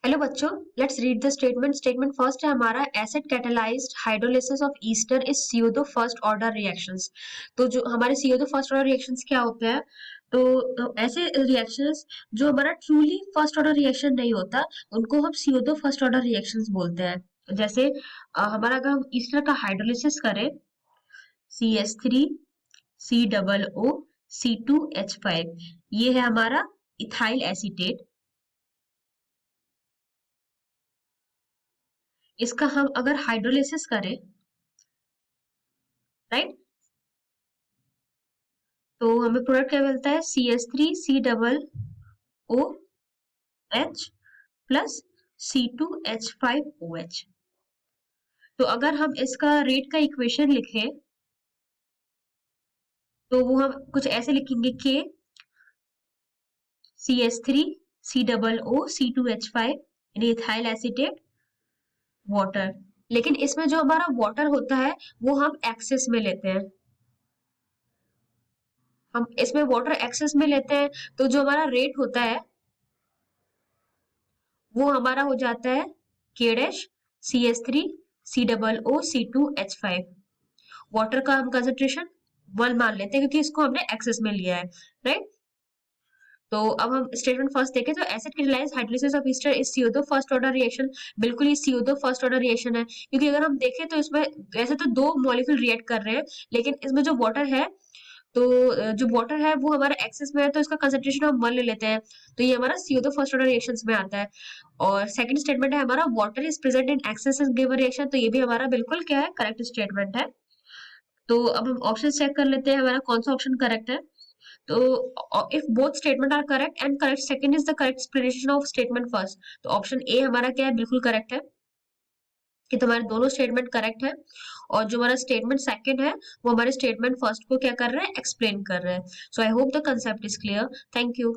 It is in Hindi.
हेलो बच्चों, let's read the statement. Statement first है हमारा, acid catalysed hydrolysis of Easter is CO2 first order reactions. तो जो हमारे CO2 फर्स्ट ऑर्डर रिएक्शंस क्या होते हैं? तो ऐसे रिएक्शंस जो हमारा ट्रूली फर्स्ट ऑर्डर रिएक्शन नहीं होता, उनको हम CO2 फर्स्ट ऑर्डर रिएक्शंस बोलते हैं। जैसे हमारा अगर हम ईस्टर का हाइड्रोलिसिस करें, CH3 COO C2H5, ये है हमारा इथाइल एसीटेट। इसका हम अगर हाइड्रोलिसिस करें, राइट, तो हमें प्रोडक्ट क्या मिलता है? CH3COOH plus C2H5OH। तो अगर हम इसका रेट का इक्वेशन लिखें तो वो हम कुछ ऐसे लिखेंगे कि CH3COO C2H5 ethyl acetate water. लेकिन इसमें जो हमारा वाटर होता है वो हम एक्सेस में लेते हैं। हम इसमें वाटर एक्सेस में लेते हैं, तो जो हमारा रेट होता है वो हमारा हो जाता है K dash CH3COO C2H5। Water का हम कंसेंट्रेशन 1 मान लेते हैं क्योंकि इसको हमने एक्सेस में लिया है, राइट। तो अब हम स्टेटमेंट फर्स्ट देखें तो acid catalysed hydrolysis of Easter is CO2 first order reaction. बिल्कुल ही CO2 फर्स्ट ऑर्डर रिएक्शन है, क्योंकि अगर हम देखें तो इसमें वैसे तो दो मॉलिक्यूल रिएक्ट कर रहे हैं, लेकिन इसमें जो वाटर है, तो जो वाटर है वो हमारा एक्सेस में है, तो इसका कंसेंट्रेशन हम 1 ले लेते हैं, तो ये हमारा CO2 फर्स्ट ऑर्डर रिएक्शंस में आता है। और सेकंड स्टेटमेंट है हमारा, water is present in excess in given reaction, तो ये भी हमारा बिल्कुल क्या है, करेक्ट स्टेटमेंट है। तो अब हम ऑप्शन चेक कर लेते हैं हमारा कौन सा ऑप्शन करेक्ट है। तो if both statement are correct and correct second is the correct explanation of statement first, तो ऑप्शन ए हमारा क्या है, बिल्कुल करेक्ट है कि तुम्हारे दोनों स्टेटमेंट करेक्ट है। और जो हमारा स्टेटमेंट सेकंड है वो हमारे स्टेटमेंट फर्स्ट को क्या कर रहा है, एक्सप्लेन कर रहा है। So I hope the concept is clear. Thank you.